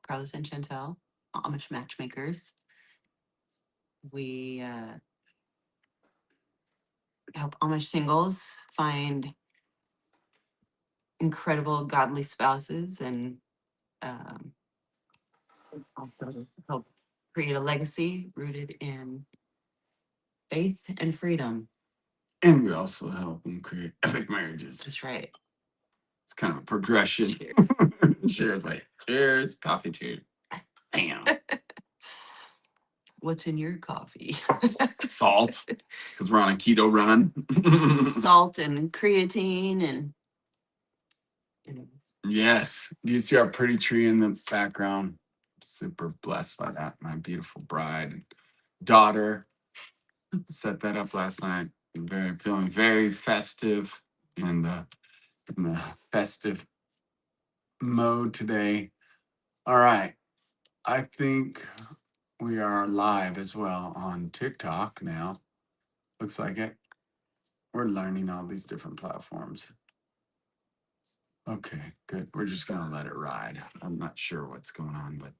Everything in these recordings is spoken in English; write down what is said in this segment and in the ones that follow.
Carlos and Chantel, Amish Matchmakers. We help Amish singles find incredible godly spouses and um, also help create a legacy rooted in faith and freedom. And we also help them create epic marriages. That's right. It's kind of a progression. Cheers, like cheers, coffee, cheers. Bam. What's in your coffee? Salt, because we're on a keto run. Salt and creatine and Yes. Do you see our pretty tree in the background? Super blessed by that. My beautiful bride and daughter set that up last night. Feeling very festive in the festive mode today. All right. I think we are live as well on TikTok now. Looks like it. We're learning all these different platforms. Okay, good. We're just going to let it ride. I'm not sure what's going on, but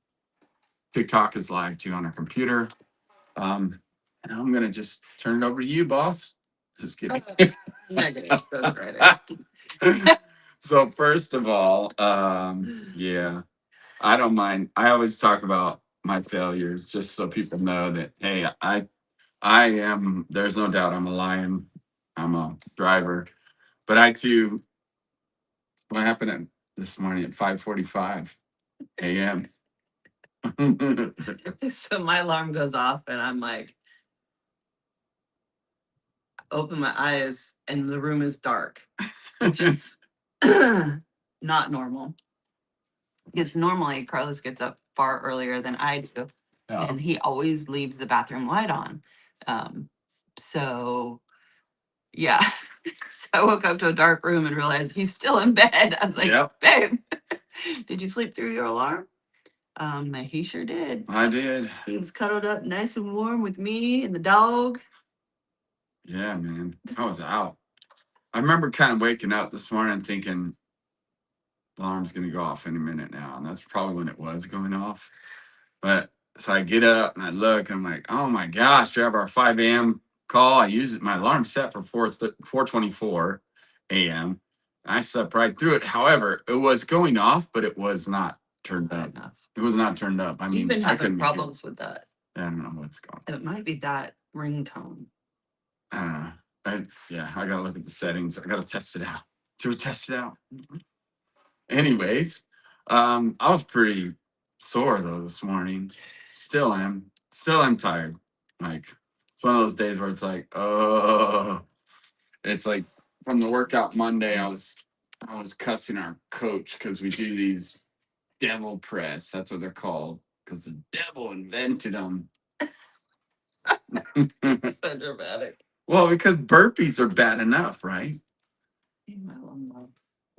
TikTok is live too on our computer. And I'm going to just turn it over to you, boss. Just kidding. negative. So first of all, yeah, I don't mind. I always talk about my failures just so people know that, hey, I am, there's no doubt I'm a lion. I'm a driver. But I too, what happened this morning at 5:45 a.m.? So my alarm goes off and I'm like, open my eyes and the room is dark, which is not normal. Because normally Carlos gets up far earlier than I do. Yeah. And he always leaves the bathroom light on. So yeah. So I woke up to a dark room and realized he's still in bed. I was like, Yep. babe, did you sleep through your alarm? He sure did. I did. He was cuddled up nice and warm with me and the dog. Yeah, man. I was out. I remember kind of waking up this morning thinking the alarm's going to go off any minute now. And that's probably when it was going off. But so I get up and I look and I'm like, oh my gosh, we have our 5 a.m. call. I use it. My alarm set for 4:24 a.m. I slept right through it. However, it was going off, but it was not turned up. Enough. It was not turned up. I mean, You've been I having couldn't problems with that. I don't know what's going on. It might be that ringtone. I don't know. I got to look at the settings. I got to test it out. Test it out. Anyways, I was pretty sore though this morning. Still am. Still am tired. Like it's one of those days where it's like, oh, it's like from the workout Monday, I was cussing our coach because we do these devil press. That's what they're called because the devil invented them. So dramatic. Well, because burpees are bad enough, right?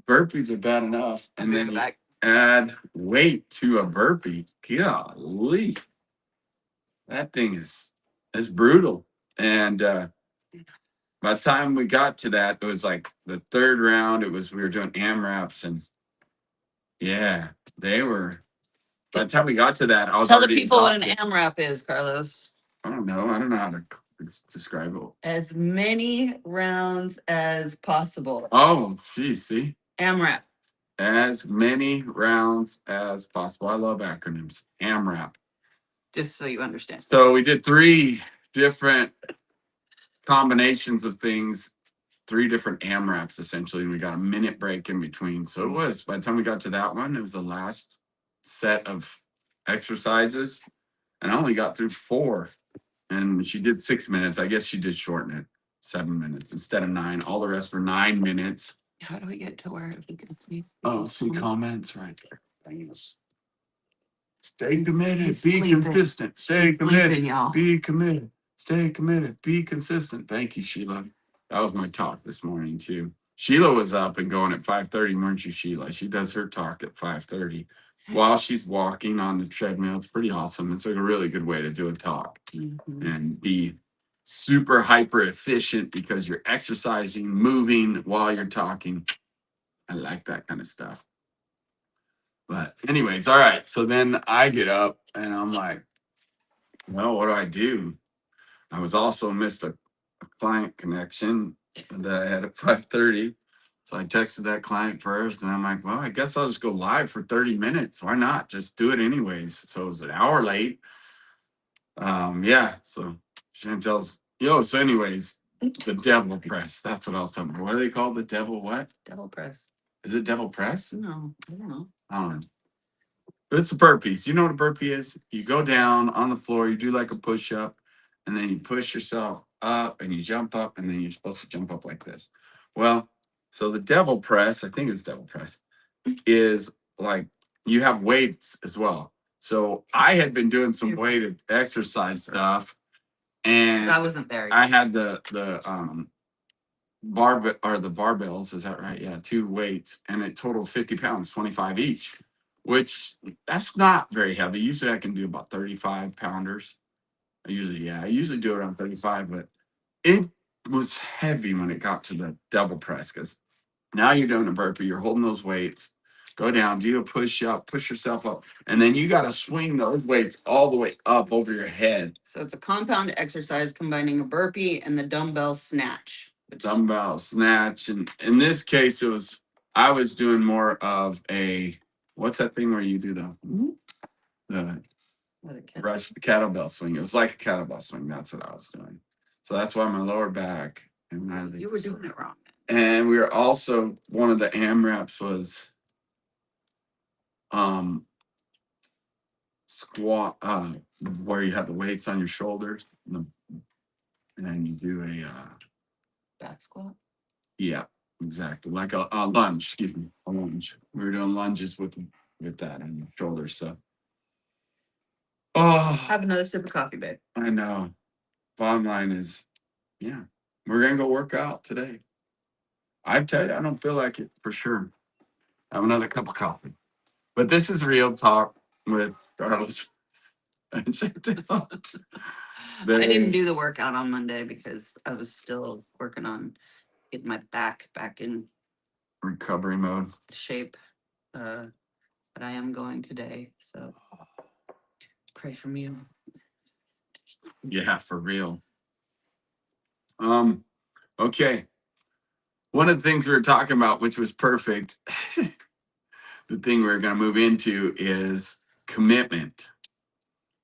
Burpees are bad enough, and then you add weight to a burpee. Golly, that thing is brutal. And by the time we got to that, it was like the third round. We were doing AMRAPs, and yeah, they were. By the time we got to that, I was Tell the already people exhausted. what an AMRAP is, Carlos. I don't know how to describe it. As many rounds as possible. Oh, geez, see? AMRAP. As many rounds as possible. I love acronyms. AMRAP. Just so you understand. So we did 3 different combinations of things, 3 different AMRAPs essentially, and we got a minute break in between. So it was, by the time we got to that one, it was the last set of exercises, and I only got through 4. And she did 6 minutes. I guess she did shorten it 7 minutes instead of 9. All the rest were 9 minutes. How do we get to where we can see? Oh, see comments right there. Thanks. Stay committed. Be consistent. Stay committed. Be committed. Stay committed. Be consistent. Thank you, Sheila. That was my talk this morning too. Sheila was up and going at 5:30, weren't you, Sheila? She does her talk at 5:30 while she's walking on the treadmill. It's pretty awesome. It's like a really good way to do a talk and be super hyper efficient because you're exercising, moving while you're talking. I like that kind of stuff. But anyways, all right. So then I get up and I'm like, well, what do I do? I was also missed a client connection that I had at 5:30. So I texted that client first and I'm like, well, I guess I'll just go live for 30 minutes. Why not? Just do it anyways. So it was an hour late. Yeah. So Chantel's, so anyways, the devil press. That's what I was talking about. What do they call the devil? What? Devil press. Is it devil press? No, I don't know. I don't know. But it's a burpees. You know what a burpee is? You go down on the floor, you do like a push up, and then you push yourself up and you jump up, and then you're supposed to jump up like this. Well, so the devil press, I think it's devil press, is like you have weights as well. So I had been doing some weighted exercise stuff, and I wasn't there yet. I had the the barbells, is that right? Yeah, 2 weights, and it totaled 50 pounds, 25 each, which that's not very heavy. Usually I can do about 35 pounders. I usually do around 35, but it was heavy when it got to the double press because now you're doing a burpee, you're holding those weights, go down, do a push up, push yourself up, and then you got to swing those weights all the way up over your head. So it's a compound exercise combining a burpee and the dumbbell snatch. Dumbbell snatch, and in this case, I was doing more of a what's that thing where you do the rush kettlebell swing. It was like a kettlebell swing. That's what I was doing. So that's why my lower back and my legs. You were doing it wrong. And we were also one of the AMRAPs was squat where you have the weights on your shoulders and then you do a back squat. Yeah, exactly. Like a lunge, excuse me, a lunge. We were doing lunges with that on your shoulders. So have another sip of coffee, babe. I know. Bottom line is, yeah, we're gonna go work out today. I tell you, I don't feel like it for sure. Have another cup of coffee. But this is real talk with Carlos. I didn't do the workout on Monday because I was still working on getting my back in recovery mode shape. But I am going today, so pray for me. Yeah, for real. Okay. One of the things we were talking about, which was perfect, the thing we're going to move into is commitment,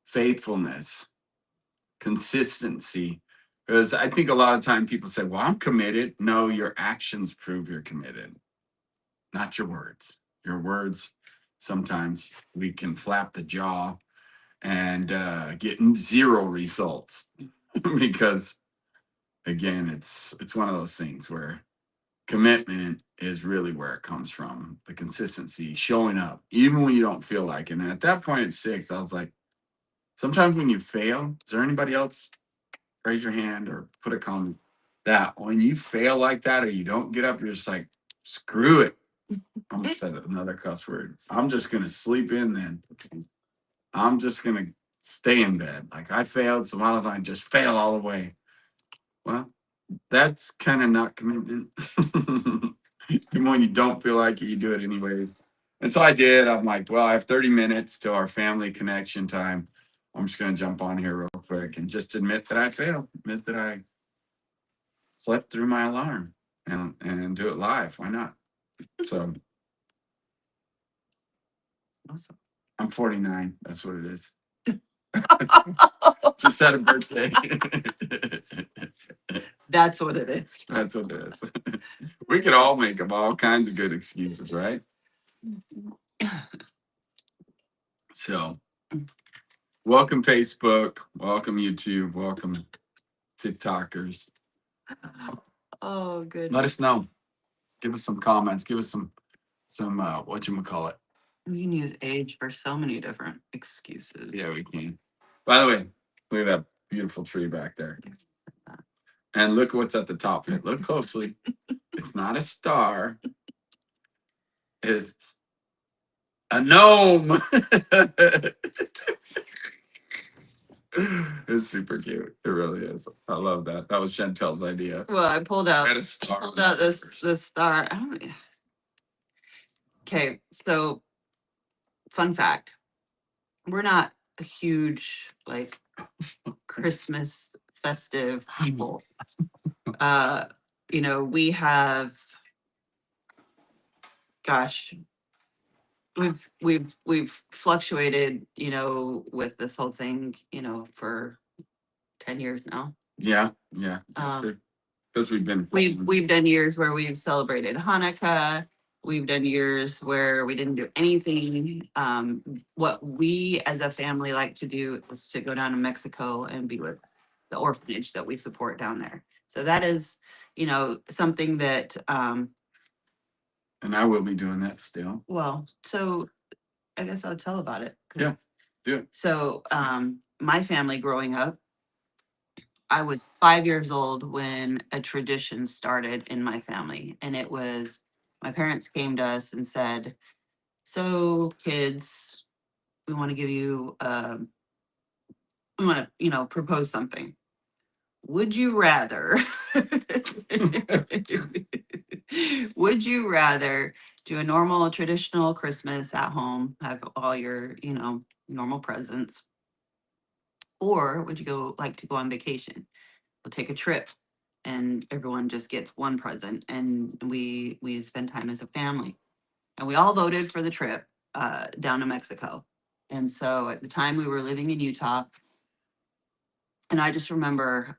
faithfulness, consistency. Because I think a lot of time people say, well, I'm committed. No, your actions prove you're committed, not your words. Your words, sometimes we can flap the jaw and get 0 results because, again, it's one of those things where commitment is really where it comes from. The consistency, showing up, even when you don't feel like it. And at that point at 6, I was like, sometimes when you fail, is there anybody else? Raise your hand or put a comment. That when you fail like that or you don't get up, you're just like, screw it. I'm gonna say another cuss word. I'm just gonna sleep in then. I'm just gonna stay in bed. Like I failed, so why don't I just fail all the way? Well, that's kind of not commitment. Even when you don't feel like it, you do it anyway. And so I did. I'm like, well, I have 30 minutes to our family connection time. I'm just going to jump on here real quick and just admit that I failed, admit that I slept through my alarm and do it live. Why not? So awesome. I'm 49. That's what it is. Just had a birthday. That's what it is. That's what it is. We could all make up all kinds of good excuses, right? So, welcome Facebook, welcome YouTube, welcome TikTokers. Oh, good. Let us know. Give us some comments. Give us some whatchamacallit. We can use age for so many different excuses. Yeah, we can. By the way, look at that beautiful tree back there. And look what's at the top. Look closely. It's not a star. It's a gnome. It's super cute. It really is. I love that. That was Chantel's idea. Well, I pulled out At a star. this star. Okay, so fun fact, we're not a huge like Christmas festive people. We have, gosh, we've fluctuated, with this whole thing, for 10 years now. Yeah. Because we've done years where we've celebrated Hanukkah. We've done years where we didn't do anything. What we as a family like to do is to go down to Mexico and be with the orphanage that we support down there. So that is, something that, and I will be doing that still. well, so I guess I'll tell about it. Yeah, do it. So, my family growing up, I was 5 years old when a tradition started in my family, and it was my parents came to us and said, "So, kids, we want to give you, we want to, propose something. Would you rather, would you rather do a normal traditional Christmas at home, have all your, normal presents, or would you like to go on vacation? We'll take a trip and everyone just gets one present and we spend time as a family." And we all voted for the trip down to Mexico. And so at the time we were living in Utah, and I just remember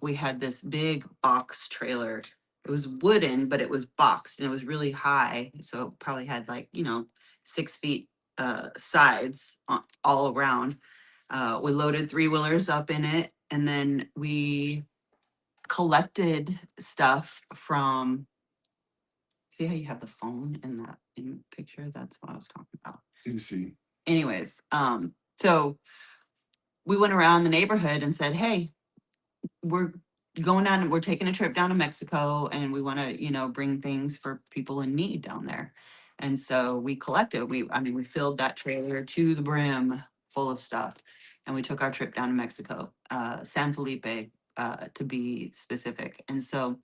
we had this big box trailer. It was wooden, but it was boxed and it was really high. So it probably had 6 feet sides all around. We loaded 3-wheelers up in it, and then we collected stuff from. See how you have the phone in that picture? That's what I was talking about. You see. Anyways, so we went around the neighborhood and said, "Hey, we're we're taking a trip down to Mexico, and we want to, bring things for people in need down there." And so we collected. We filled that trailer to the brim full of stuff, and we took our trip down to Mexico, San Felipe, to be specific. And so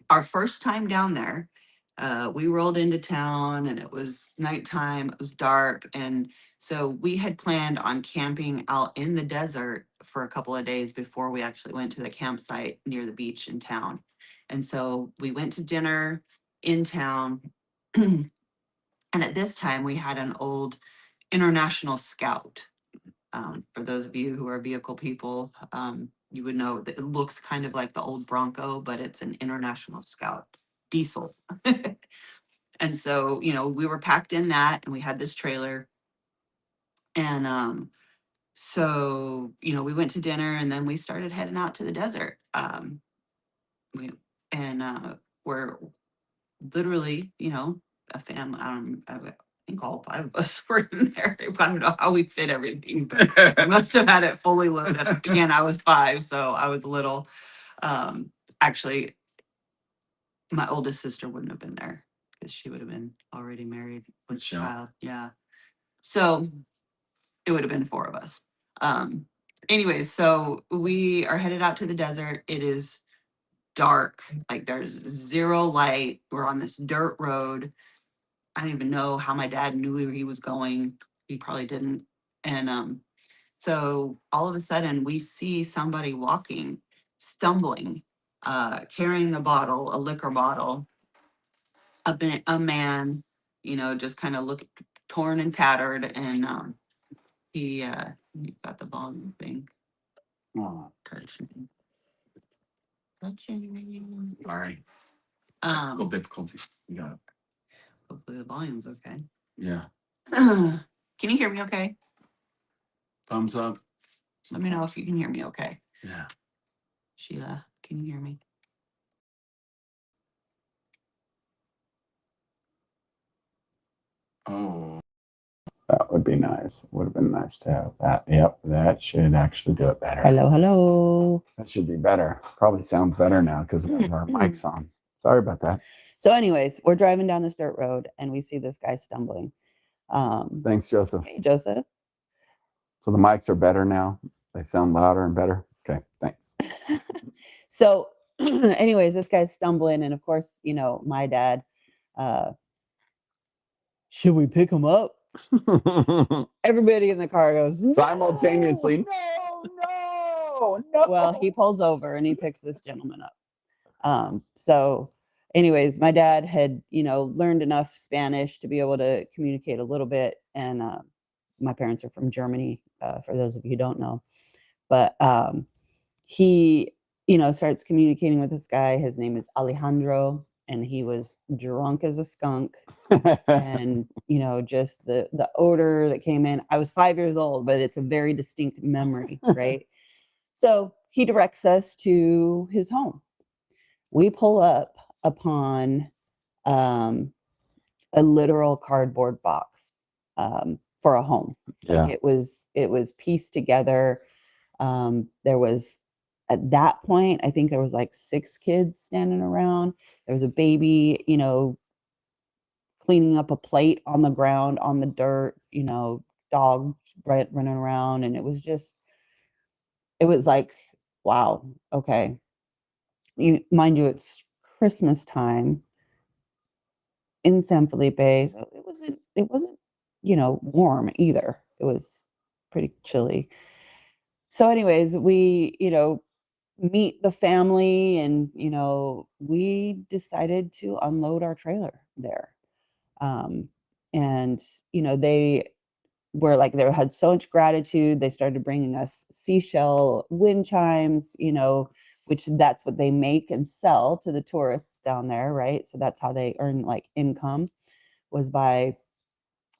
our first time down there, we rolled into town and it was nighttime, it was dark. And so we had planned on camping out in the desert for a couple of days before we actually went to the campsite near the beach in town. And so we went to dinner in town. And at this time, we had an old International Scout. For those of you who are vehicle people, you would know that it looks kind of like the old Bronco, but it's an International Scout diesel. And so, we were packed in that and we had this trailer. And so, we went to dinner and then we started heading out to the desert. We and we're literally, a family. I think all 5 of us were in there. I don't know how we fit everything, but I must have had it fully loaded. Again, I was 5, so I was little. Actually, my oldest sister wouldn't have been there because she would have been already married with a child. Yeah. So it would have been 4 of us. Anyways, so we are headed out to the desert. It is dark, like there's zero light. We're on this dirt road. I don't even know how my dad knew where he was going. He probably didn't. And so all of a sudden we see somebody walking, stumbling, carrying a liquor bottle, a man, just kind of looked torn and tattered. And he got the volume thing. Oh, Touching. Sorry. Technical difficulty. You got it. Hopefully the volume's okay. Yeah. Can you hear me okay? Thumbs up. Let me know if you can hear me okay. Yeah. Sheila, can you hear me? Oh. That would be nice. Would have been nice to have that. Yep, that should actually do it better. Hello. That should be better. Probably sounds better now because we have our mics on. Sorry about that. So, anyways, we're driving down this dirt road and we see this guy stumbling. Thanks, Joseph. Hey, Joseph. So the mics are better now. They sound louder and better. Okay, thanks. So, anyways, this guy's stumbling, and of course, my dad. Should we pick him up? Everybody in the car goes, "No, Simultaneously. No. Well, he pulls over and he picks this gentleman up. So anyways, my dad had, learned enough Spanish to be able to communicate a little bit. And my parents are from Germany, for those of you who don't know. But he, starts communicating with this guy. His name is Alejandro, and he was drunk as a skunk. And just the odor that came in. I was 5 years old, but it's a very distinct memory, right? So he directs us to his home. We pull up upon a literal cardboard box for a home. Yeah. Like it was pieced together. There was, at that point, I think there was like 6 kids standing around. There was a baby, cleaning up a plate on the ground, on the dirt, dog running around. And it was like, wow, okay. Mind you, it's Christmas time in San Felipe, so it wasn't warm either. It was pretty chilly. So anyways, we meet the family, and we decided to unload our trailer there. And they were like, they had so much gratitude. They started bringing us seashell wind chimes, which that's what they make and sell to the tourists down there, right? So that's how they earn like income, was by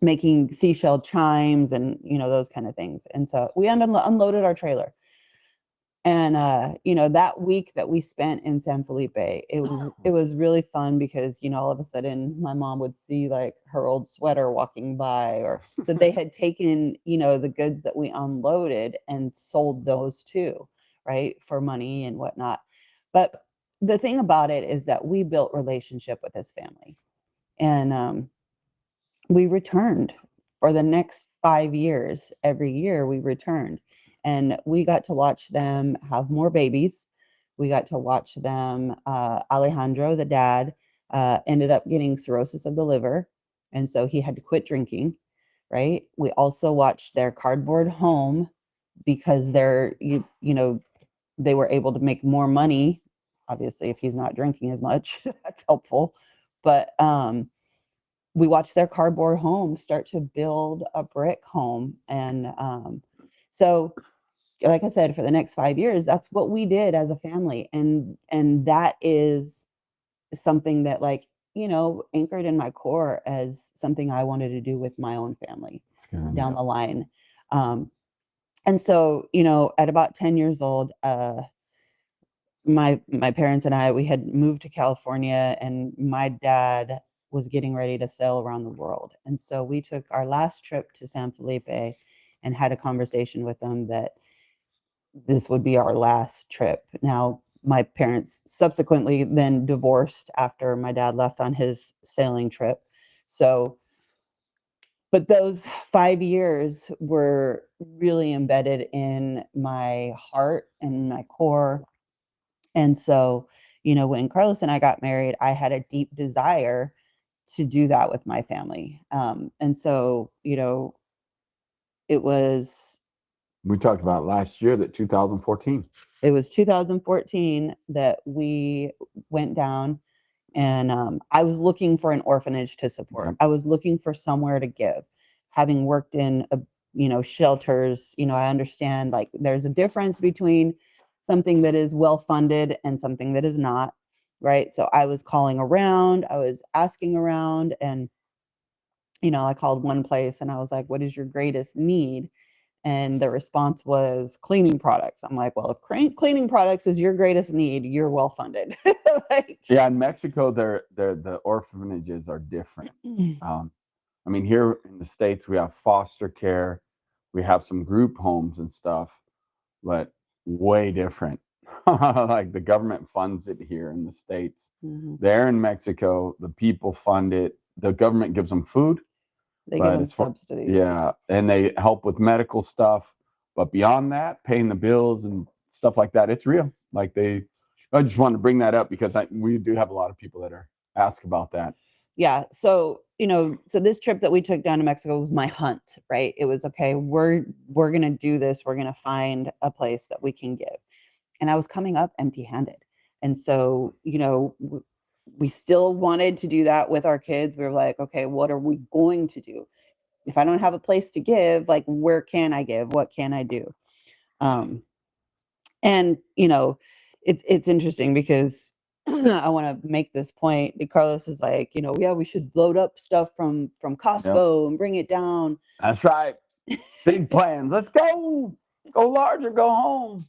making seashell chimes and those kind of things. And so we unloaded our trailer. And that week that we spent in San Felipe, it was really fun because all of a sudden my mom would see like her old sweater walking by, or so they had taken the goods that we unloaded and sold those too, right, for money and whatnot. But the thing about it is that we built relationship with this family, and we returned for the next 5 years. Every year we returned, and we got to watch them have more babies. We got to watch them. Alejandro, the dad, ended up getting cirrhosis of the liver, and so he had to quit drinking, right? We also watched their cardboard home, because they were able to make more money. Obviously, if he's not drinking as much, that's helpful. But we watched their cardboard home start to build a brick home. And so, like I said, for the next 5 years, that's what we did as a family. And that is something that, like, anchored in my core as something I wanted to do with my own family down the line. And so, at about 10 years old, my parents and we had moved to California, and my dad was getting ready to sail around the world. And so we took our last trip to San Felipe and had a conversation with them that this would be our last trip. Now, my parents subsequently then divorced after my dad left on his sailing trip. So, but those 5 years were really embedded in my heart and my core. And so, when Carlos and I got married, I had a deep desire to do that with my family. And so, it was We talked about last year, that 2014. it was 2014 that we went down, and I was looking for an orphanage to support. Yep. I was looking for somewhere to give. Having worked in shelters, I understand, like, there's a difference between something that is well funded and something that is not, right? So I was calling around, I was asking around, and I called one place and I was like, what is your greatest need? And the response was cleaning products. I'm like, well, if cleaning products is your greatest need, you're well funded. Yeah, in Mexico, the orphanages are different. I mean, here in the States, we have foster care, we have some group homes and stuff, but way different. Like, the government funds it here in the States. Mhm. There in Mexico, the people fund it. The government gives them food. They But give them as far- subsidies. Yeah, and they help with medical stuff. But beyond that, paying the bills and stuff like that, it's real. Like, I just wanted to bring that up because we do have a lot of people that ask about that. yeah. So, so this trip that we took down to Mexico was my hunt, right? It was, okay, we're going to do this. We're going to find a place that we can give. And I was coming up empty-handed. And so, we still wanted to do that with our kids. We were like, okay, what are we going to do? If I don't have a place to give, like, where can I give? What can I do? And it's interesting because I want to make this point. Carlos is like, yeah, we should load up stuff from Costco and bring it down. That's right. Big plans. Let's go large or go home.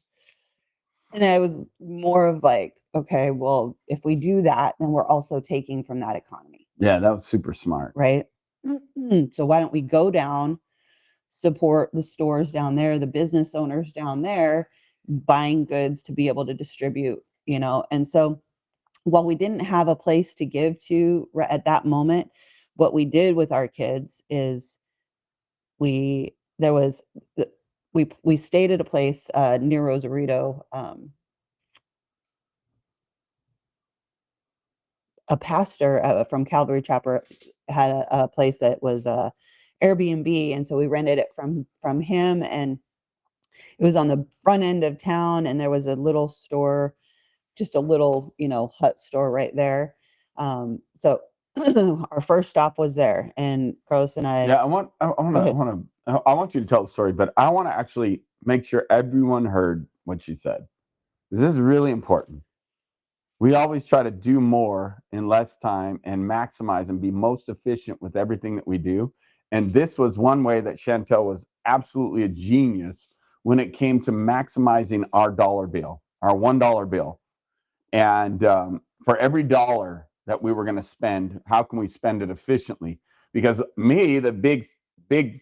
And I was more of like, okay, well, if we do that, then we're also taking from that economy. Yeah, that was super smart. Right. So why don't we go down, support the stores down there, the business owners down there, buying goods to be able to distribute, And so while we didn't have a place to give to at that moment, what we did with our kids is we stayed at a place near Rosarito. A pastor from Calvary Chapel had a place that was Airbnb, and so we rented it from him, and it was on the front end of town, and there was a little store, just a little hut store right there. So our first stop was there, and Carlos and I. Yeah, I want you to tell the story, but I want to actually make sure everyone heard what she said. This is really important. We always try to do more in less time and maximize and be most efficient with everything that we do. And this was one way that Chantel was absolutely a genius when it came to maximizing our dollar bill, our $1 bill. And for every dollar that we were going to spend, how can we spend it efficiently? Because me, the big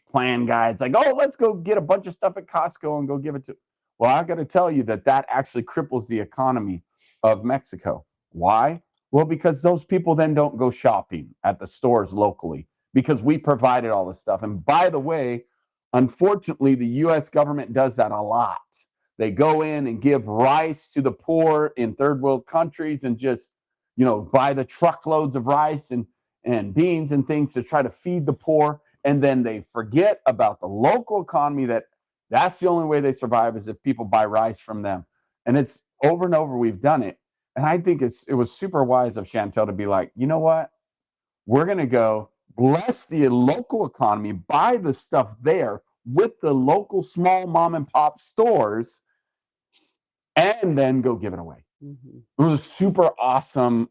plan guy, it's like, oh, let's go get a bunch of stuff at Costco and go give it to. Well, I got to tell you that actually cripples the economy of Mexico. Why? Well, because those people then don't go shopping at the stores locally because we provided all this stuff. And by the way, unfortunately, the U.S. government does that a lot. They go in and give rice to the poor in third world countries and just, buy the truckloads of rice and beans and things to try to feed the poor. And then they forget about the local economy that's the only way they survive is if people buy rice from them. And it's over and over we've done it. And I think it was super wise of Chantel to be like, you know what? We're going to go bless the local economy, buy the stuff there with the local small mom and pop stores, and then go give it away. Mm-hmm. It was a super awesome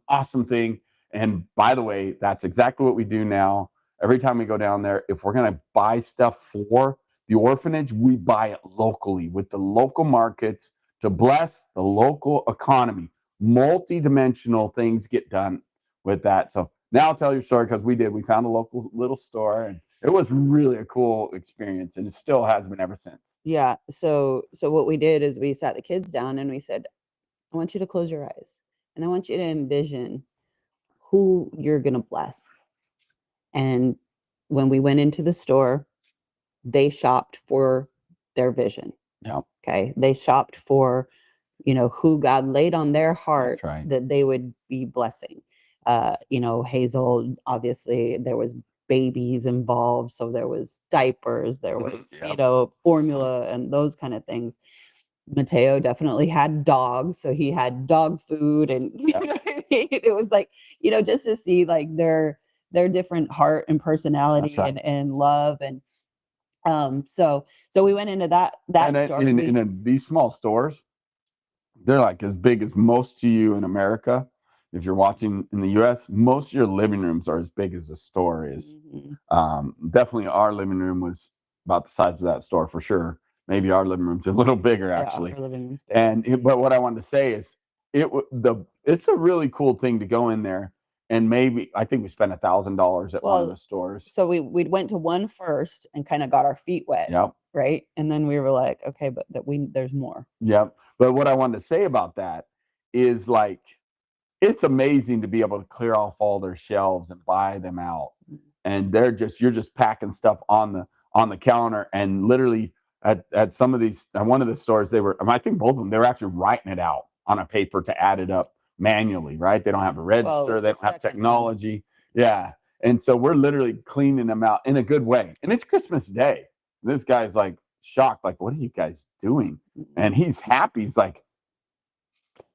thing. And by the way, that's exactly what we do now. Every time we go down there, if we're going to buy stuff for the orphanage, we buy it locally with the local markets to bless the local economy. Multi-dimensional things get done with that. So now I'll tell your story because we found a local little store and it was really a cool experience and it still has been ever since. Yeah. So what we did is we sat the kids down and we said, I want you to close your eyes and I want you to envision who you're going to bless. And when we went into the store, they shopped for their vision. Yeah. Okay. They shopped for, who God laid on their heart that they would be blessing. Hazel, obviously there was babies involved. So there was diapers, there was, formula and those kind of things. Mateo definitely had dogs. So he had dog food and it was like, just to see like their different heart and personality and love. And so we went into that and in these small stores, they're like as big as most of you in America. If you're watching in the US, most of your living rooms are as big as the store is. Mm-hmm. Definitely our living room was about the size of that store for sure. Maybe our living room's a little bigger actually. Our living room's bigger. But what I wanted to say is it's a really cool thing to go in there. And maybe I think we spent $1,000 at one of the stores. So we went to one first and kind of got our feet wet. Yep. Right. And then we were like, okay, but there's more. Yep. But what I wanted to say about that is like, it's amazing to be able to clear off all their shelves and buy them out. And you're just packing stuff on the counter and literally at some of these, at one of the stores, I think both of them, they were actually writing it out on a paper to add it up manually, right? They don't have a register, they don't have technology. Yeah. And so we're literally cleaning them out in a good way. And it's Christmas Day. This guy's like shocked, like, what are you guys doing? And he's happy. He's like,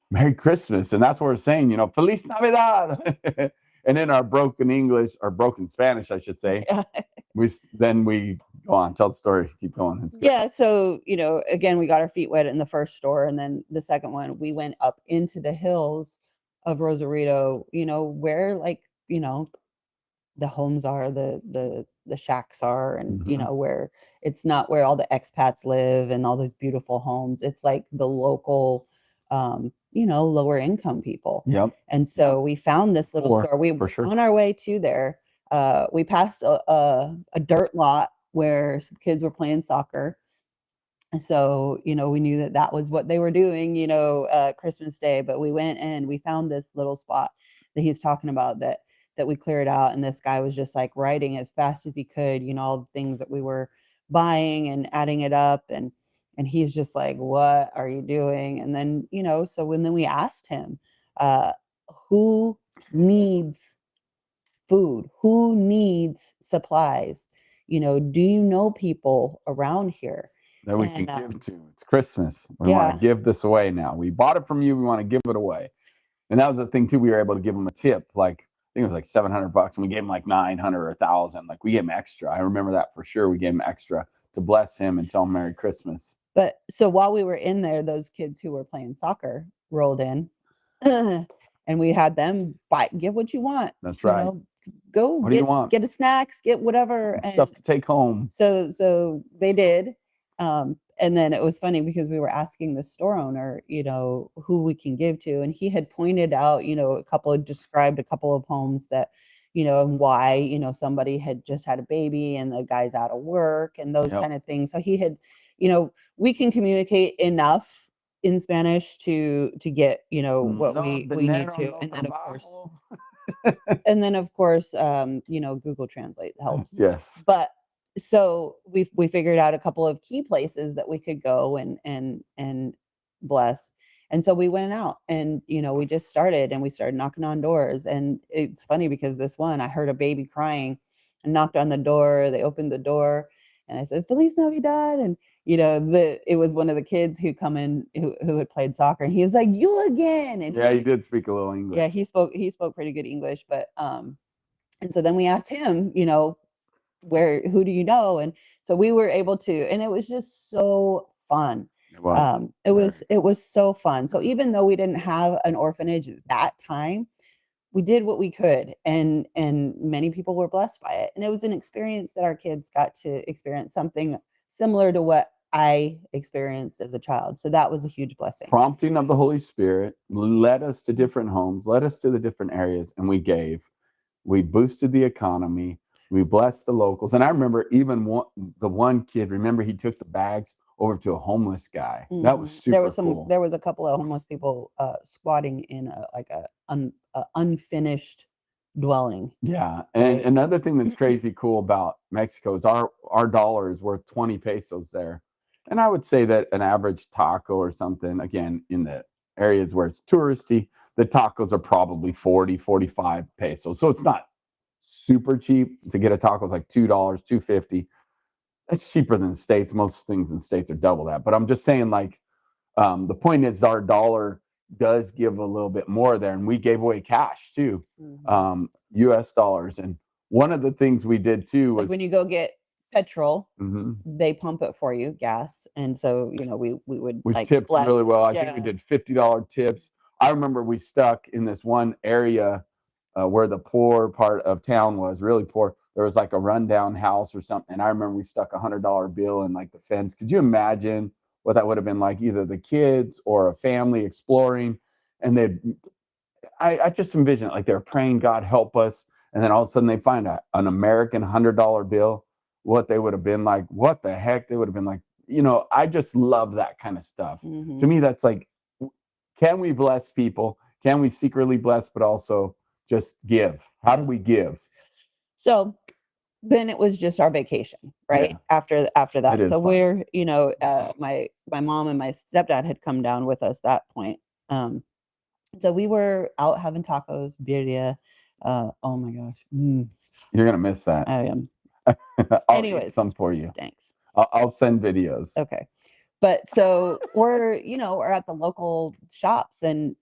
Merry Christmas. And that's what we're saying, you know, Feliz Navidad. And in our broken English, or broken Spanish, I should say, Yeah. we go on, tell the story, keep going. It's good. Yeah, so you know, again, we got our feet wet in the first store, and then the second one, we went up into the hills of Rosarito, you know, where like, you know, the homes are, the shacks are, and you Mhm. know, where it's not where all the expats live and all those beautiful homes. It's like the local, you know, lower income people. Yep. And so we found this little Poor, store. We for sure. on our way to there, we passed a dirt lot where some kids were playing soccer. And so, you know, we knew that that was what they were doing, you know, Christmas Day. But we went and we found this little spot that he's talking about, that we cleared out. And this guy was just like writing as fast as he could, you know, all the things that we were buying and adding it up. And he's just like, what are you doing? And then, you know, so when then we asked him, uh, who needs food? Who needs supplies? You know, do you know people around here? That we can And give to. It's Christmas. We want yeah, to give this away now. We bought it from you. We want to give it away. And that was the thing too. We were able to give them a tip. Like I think it was like $700, and we gave him like 900 or 1,000. Like we gave him extra. I remember that for sure. We gave him extra to bless him and tell him Merry Christmas. but so while we were in there, those kids who were playing soccer rolled in, and we had them get what you want. That's You right. know, go What do you want? get a snacks, get whatever, and Stuff to take home. so they did. And then it was funny because we were asking the store owner, you know, who we can give to, and he had pointed out, you know, described a couple of homes that, you know, and why, you know, somebody had just had a baby and the guy's out of work and those Yep. kind of things. So he had, you know, we can communicate enough in Spanish to get, you know, what No we need dinero, to, no and then of course trabajo. you know, Google Translate helps. Yes. But so we figured out a couple of key places that we could go and bless. And so we went out and, you know, we just started and we started knocking on doors. And it's funny because this one, I heard a baby crying and knocked on the door. They opened the door and I said, Feliz Navidad. And, you know, it was one of the kids who come in who had played soccer, and he was like, you again. And Yeah, he did speak a little English. yeah, he spoke pretty good English, but and so then we asked him, you know, who do you know? And so we were able to, and it was just so fun. It was. It was so fun. So even though we didn't have an orphanage at that time, we did what we could, and many people were blessed by it. And it was an experience that our kids got to experience something similar to what I experienced as a child. So that was a huge blessing. Prompting of the Holy Spirit led us to different homes, led us to the different areas, and we gave. We boosted the economy. We blessed the locals. And I remember even the one kid, remember he took the bags over to a homeless guy. That was super cool. There was a couple of homeless people squatting in a unfinished dwelling. Yeah. And Right. another thing that's crazy cool about Mexico is our dollar is worth 20 pesos there. And I would say that an average taco or something, again, in the areas where it's touristy, the tacos are probably 40, 45 pesos. So it's not super cheap to get a taco. It's like $2, $2.50. That's cheaper than the States. Most things in the States are double that. But I'm just saying, like, the point is our dollar does give a little bit more there. And we gave away cash too, US dollars. And one of the things we did too was like when you go get petrol, Mhm. they pump it for you, gas. And so, you know, we would We like tipped bless. really well. I think Yeah. we did $50 tips. I remember we stuck in this one area where the poor part of town was really poor. There was like a rundown house or something. And I remember we stuck $100 bill in like the fence. Could you imagine what that would have been like, either the kids or a family exploring? And I just envision it like they're praying, God help us. And then all of a sudden they find an American $100 bill. What they would have been like, what the heck? They would have been like, you know, I just love that kind of stuff. To me, that's like, can we bless people? Can we secretly bless, but also just give? How do we give? So then it was just our vacation, right? Yeah. After that. It is So fun. we're, you know, my mom and my stepdad had come down with us that point. So we were out having tacos, birria, Oh my gosh. You're gonna miss that. I am. I'll Anyways. eat some for you. Thanks. I'll send videos. Okay. But so we're at the local shops and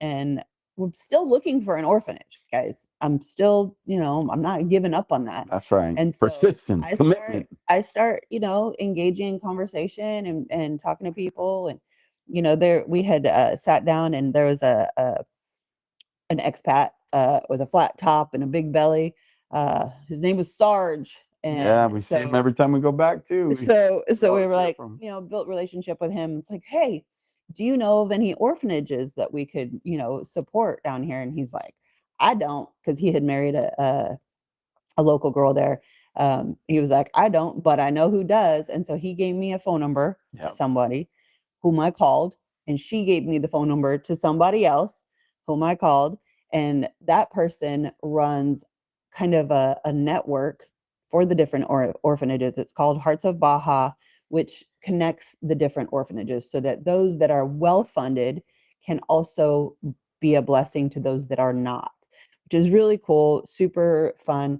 we're still looking for an orphanage, guys. I'm still, I'm not giving up on that. That's right. And so Persistence, commitment. I start, engaging in conversation and talking to people. And, there we had sat down and there was an expat with a flat top and a big belly. His name was Sarge. And Yeah, we see him every time we go back too. So we always were hear like, from built relationship with him. It's like, hey, do you know of any orphanages that we could, support down here? And he's like, I don't, because he had married a local girl there. He was like, I don't, but I know who does. And so he gave me a phone number Yep. to somebody whom I called, and she gave me the phone number to somebody else whom I called. And that person runs kind of a network for the different orphanages. It's called Hearts of Baja, which connects the different orphanages so that those that are well funded can also be a blessing to those that are not, which is really cool, super fun.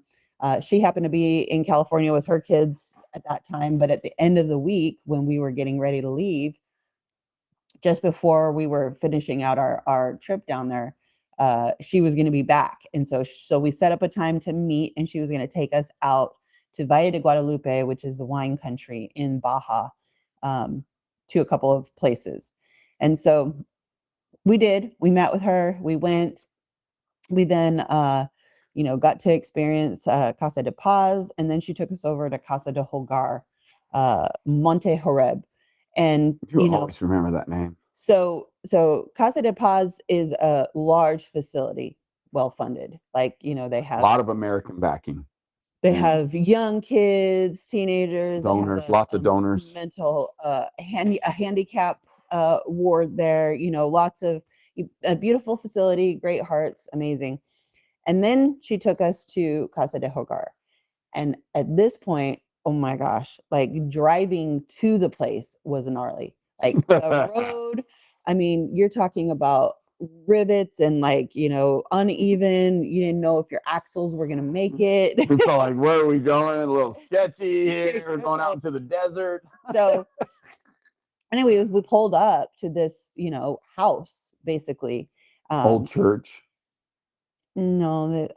She happened to be in California with her kids at that time, but at the end of the week, when we were getting ready to leave, just before we were finishing out our trip down there, she was going to be back. And so we set up a time to meet, and she was going to take us out to Valle de Guadalupe, which is the wine country in Baja, to a couple of places. And so we did. We met with her. We went. We then, got to experience Casa de Paz, and then she took us over to Casa de Hogar, Monte Horeb. And, You always remember that name. So Casa de Paz is a large facility, well funded. Like, they have A lot of American backing. they have young kids, teenagers, Donors, lots of donors. mental a handicap ward there. Lots of a beautiful facility, great hearts, amazing. And then she took us to Casa de Hogar. And at this point, oh my gosh, like driving to the place was gnarly. Like the road, I mean, you're talking about rivets and uneven. You didn't know if your axles were gonna make it. We felt like, where are we going? A little sketchy here. We're going out into the desert. So anyways, we pulled up to this, house basically. Old church. No,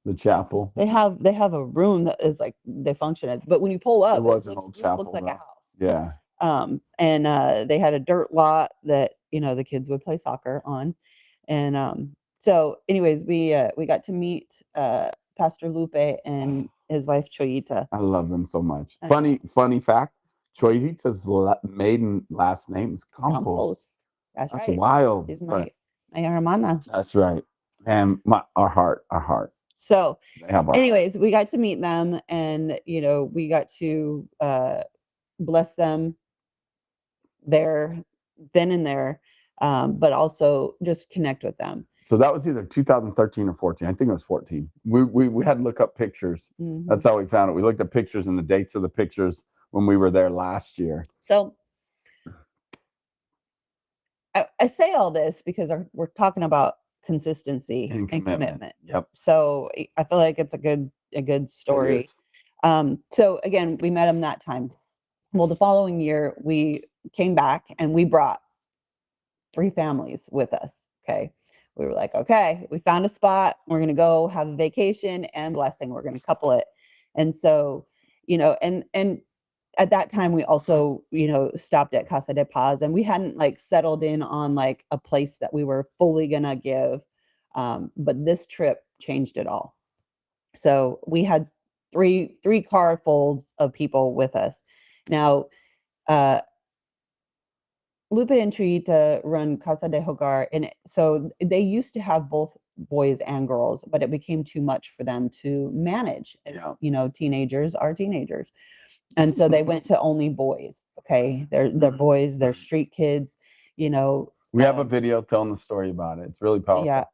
The chapel. they have a room that is like they function as, but when you pull up, It was an old chapel. looks like a house. Yeah. And they had a dirt lot that the kids would play soccer on, and so anyways, we got to meet Pastor Lupe and his wife Choyita. I love them so much. Funny fact: Choyita's maiden last name is Campos. That's That's right. wild. She's my hermana. That's right. And our heart. So They have our anyways, we got to meet them, and we got to bless them there, then and there, but also just connect with them. So that was either 2013 or 14. I think it was 14. We had to look up pictures. Mhm. That's how we found it. We looked at pictures and the dates of the pictures when we were there last year. So I say all this because we're talking about consistency and commitment. Yep. So I feel like it's a good story. So again, we met him that time. Well, the following year we came back and we brought 3 families with us. Okay. We were like, okay, we found a spot. We're going to go have a vacation and blessing. We're going to couple it. And so, and at that time we also, stopped at Casa de Paz, and we hadn't like settled in on like a place that we were fully going to give. But this trip changed it all. So we had three car folds of people with us. Now, Lupe and Chuyita run Casa de Hogar, and so they used to have both boys and girls, but it became too much for them to manage. As, teenagers are teenagers, and so they went to only boys. Okay, they're boys, they're street kids. We have a video telling the story about it. It's really powerful. Yeah.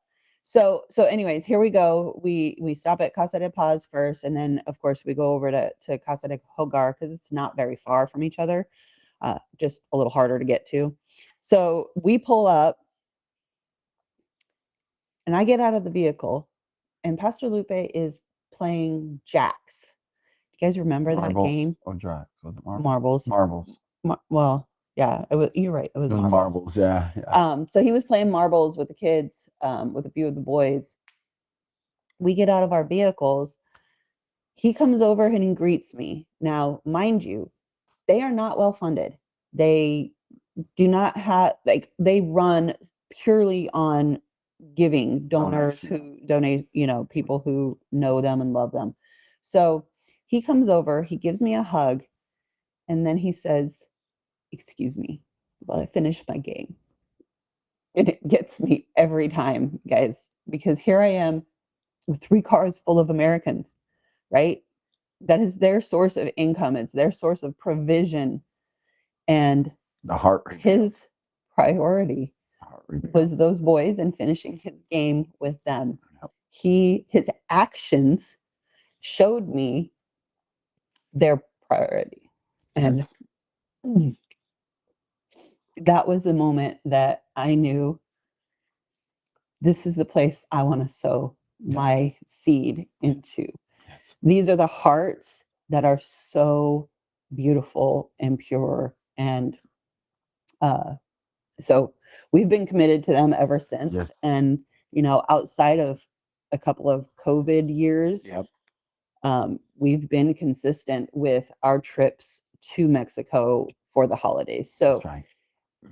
So anyways, here we go. We stop at Casa de Paz first, and then of course we go over to Casa de Hogar because it's not very far from each other. Just a little harder to get to. So we pull up and I get out of the vehicle and Pastor Lupe is playing jacks. You guys remember that Marbles game? or jacks? Was it marbles? Marbles. Marbles. Well, yeah, you're right. It was It was marbles. marbles. Yeah. Yeah. So he was playing marbles with the kids, with a few of the boys. We get out of our vehicles. He comes over and he greets me. Now, mind you, they are not well funded. They do not have, like, they run purely on giving, donors who donate, people who know them and love them. So he comes over, he gives me a hug, and then he says, "Excuse me while I finish my game." And it gets me every time, guys, because here I am with 3 cars full of Americans, right? That is their source of income. It's their source of provision. And The heart rate. his priority Heart rate. was those boys and finishing his game with them. Yep. His actions showed me their priority. And Yes. that was the moment that I knew this is the place I want to sow my seed into. Yes. These are the hearts that are so beautiful and pure. And so we've been committed to them ever since. Yes. And, outside of a couple of COVID years, Yep. We've been consistent with our trips to Mexico for the holidays. So That's right.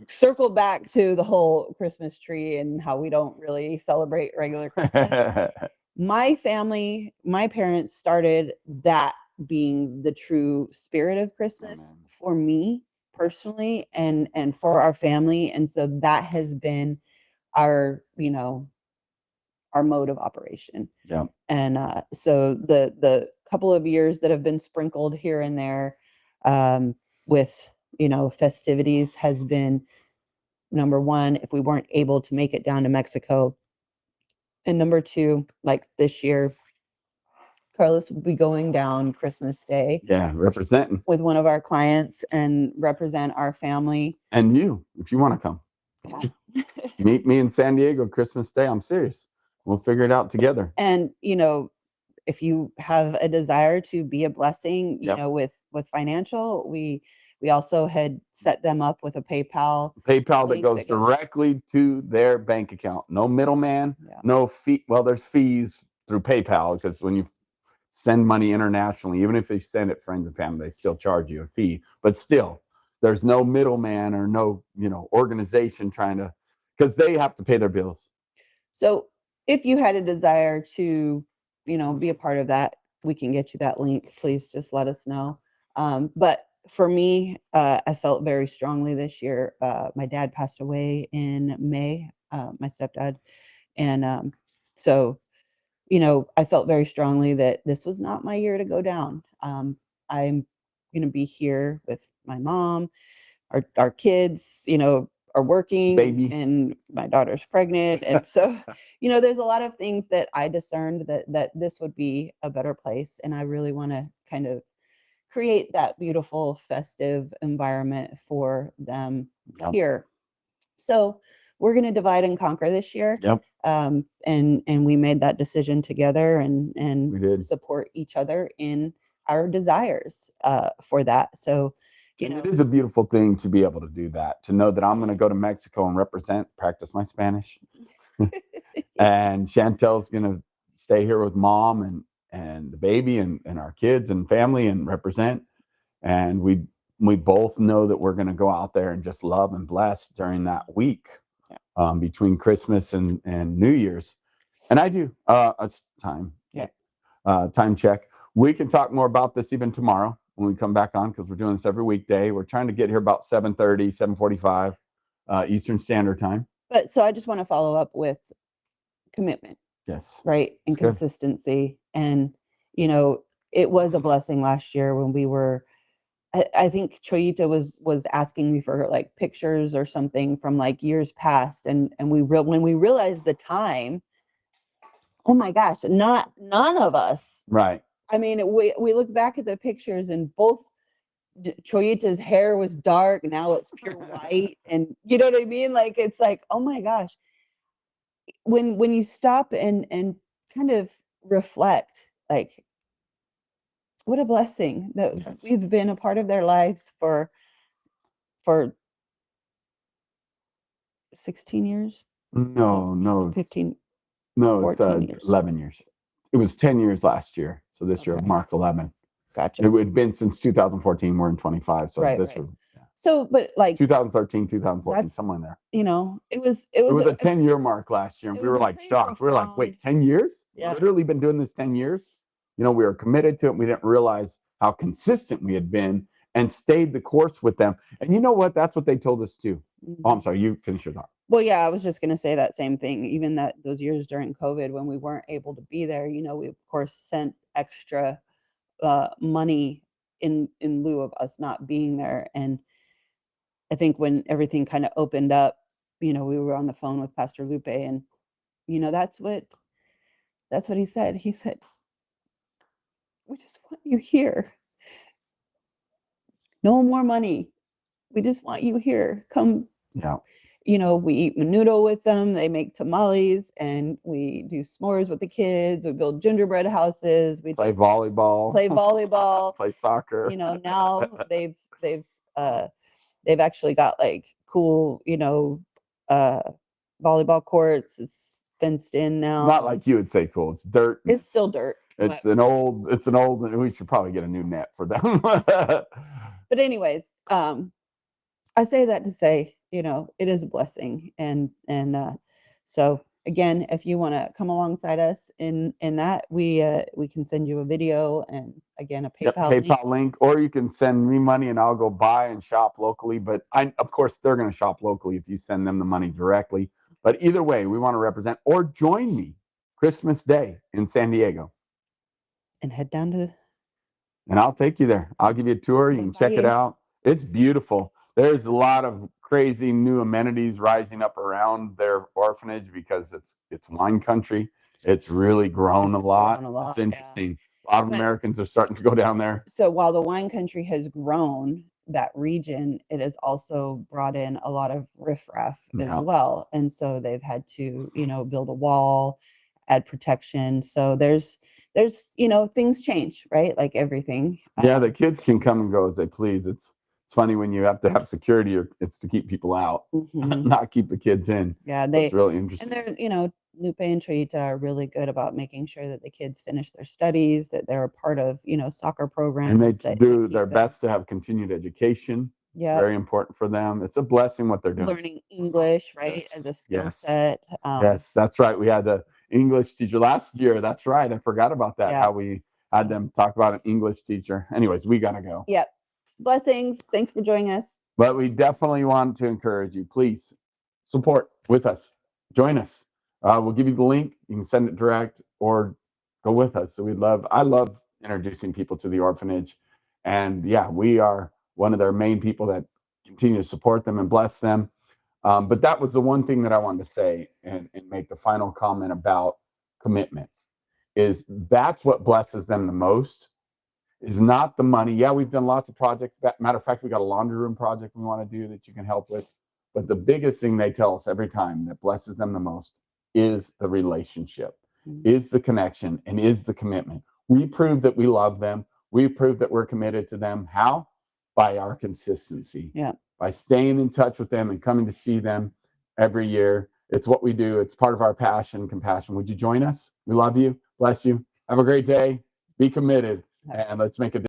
circle back to the whole Christmas tree and how we don't really celebrate regular Christmas. My family, my parents started that being the true spirit of Christmas Amen. for me personally and for our family. And so that has been our, our mode of operation. Yeah. And so the couple of years that have been sprinkled here and there with festivities has been, number one, if we weren't able to make it down to Mexico, and number two, like this year, Carlos will be going down Christmas Day Yeah. Representing. with one of our clients and represent our family. And you, if you want to come. Yeah. Meet me in San Diego Christmas Day. I'm serious. We'll figure it out together. And if you have a desire to be a blessing, Yep. With financial, we also had set them up with a PayPal PayPal that link goes directly to their bank account. No middleman, Yeah. no fee. Well, there's fees through PayPal because when you send money internationally, even if you send it friends and family, they still charge you a fee. But still, there's no middleman or no, organization trying to, because they have to pay their bills. So if you had a desire to, be a part of that, we can get you that link. Please just let us know. But for me, I felt very strongly this year. My dad passed away in May, my stepdad. And so, I felt very strongly that this was not my year to go down. I'm going to be here with my mom, our kids, are working, Baby. and my daughter's pregnant. And so, there's a lot of things that I discerned that this would be a better place. And I really want to kind of create that beautiful festive environment for them Yep. here. So we're going to divide and conquer this year. Yep. And we made that decision together We and did. support each other in our desires for that. So, And it is a beautiful thing to be able to do that, to know that I'm going to go to Mexico and practice my Spanish. And Chantel's going to stay here with mom and the baby and our kids and family and represent. And we both know that we're going to go out there and just love and bless during that week between Christmas and New Year's. And I do. It's time. Yeah. Time check. We can talk more about this even tomorrow when we come back on, because we're doing this every weekday. We're trying to get here about 7:30, 7:45 Eastern Standard Time. But so I just want to follow up with commitment, Yes. right? And That's good. consistency. And, it was a blessing last year when we were, I think Choyita was asking me for like pictures or something from like years past. And when we realized the time, oh my gosh, none of us. Right. I mean, we look back at the pictures and both Choyita's hair was dark. Now it's pure white. And you know what I mean? Like, it's like, oh my gosh. When you stop and kind of reflect, like, what a blessing that Yes. we've been a part of their lives for 16 years, No, 15, no, it's 14 years. 11 years. It was 10 years last year. So this year Okay. mark 11. Gotcha. It had been since 2014. We're in 25. So Right, this right. was So, but like, 2013, 2014, that's, somewhere in there. you know, it was It was a 10-year mark last year. And it we was were a like pretty shocked. We were like, profound- wait, 10 years? Yeah. Literally been doing this 10 years? You know, we were committed to it. We didn't realize how consistent we had been and stayed the course with them. And you know what? That's what they told us too. Oh, I'm sorry. You finish your thought. Well, yeah, I was just going to say that same thing. Even that those years during COVID when we weren't able to be there, you know, we of course sent extra money in lieu of us not being there. And I think when everything kind of opened up, you know, we were on the phone with Pastor Lupe, and you know, that's what he said. He said, "We just want you here. No more money. We just want you here. Come." Yeah. You know, we eat menudo with them. They make tamales, and we do s'mores with the kids. We build gingerbread houses. We Play just volleyball. play volleyball. Play soccer. You know, now they've actually got like cool, you know, volleyball courts. It's fenced in now. Not like you would say cool. It's dirt. It's still dirt. It's an old, we should probably get a new net for them. But anyways, I say that to say, you know, it is a blessing. And so again, if you want to come alongside us in that, we can send you a video and again, a PayPal link, or you can send me money and I'll go buy and shop locally. But of course, they're going to shop locally if you send them the money directly. But either way, we want to represent, or join me Christmas Day in San Diego. And head down to. And I'll take you there. I'll give you a tour. You can check it out. It's beautiful. There's a lot of crazy new amenities rising up around their orphanage because it's wine country. It's really grown a lot. It's interesting. Yeah. A lot of Americans are starting to go down there. So while the wine country has grown, that region, it has also brought in a lot of riffraff as well. And so they've had to, you know, build a wall, add protection. So there's, you know, things change, right? Like everything. Yeah, the kids can come and go as they please. It's funny when you have to have security, or it's to keep people out, not keep the kids in. Yeah, it's really interesting. And they're, you know, Lupe and Trita are really good about making sure that the kids finish their studies, that they're a part of, you know, soccer programs. And they do their best to have continued education. Yeah, very important for them. It's a blessing what they're doing. Learning English, right, Yes. as a skill set. Yes, that's right. We had the English teacher last year. That's right. I forgot about that. How we had them talk about an English teacher. Anyways, we gotta go. Yep. Blessings. Thanks for joining us. But we definitely want to encourage you. Please support with us. Join us. We'll give you the link. You can send it direct or go with us. So I love introducing people to the orphanage. And yeah, we are one of their main people that continue to support them and bless them. But that was the one thing that I wanted to say and make the final comment about commitment, is that's what blesses them the most, is not the money. Yeah, we've done lots of projects. Matter of fact, we got a laundry room project we want to do that you can help with. But the biggest thing they tell us every time that blesses them the most is the relationship, is the connection, and is the commitment. We prove that we love them. We prove that we're committed to them. How? By our consistency. Yeah. By staying in touch with them and coming to see them every year. It's what we do. It's part of our passion, compassion. Would you join us? We love you. Bless you. Have a great day. Be committed. And let's make a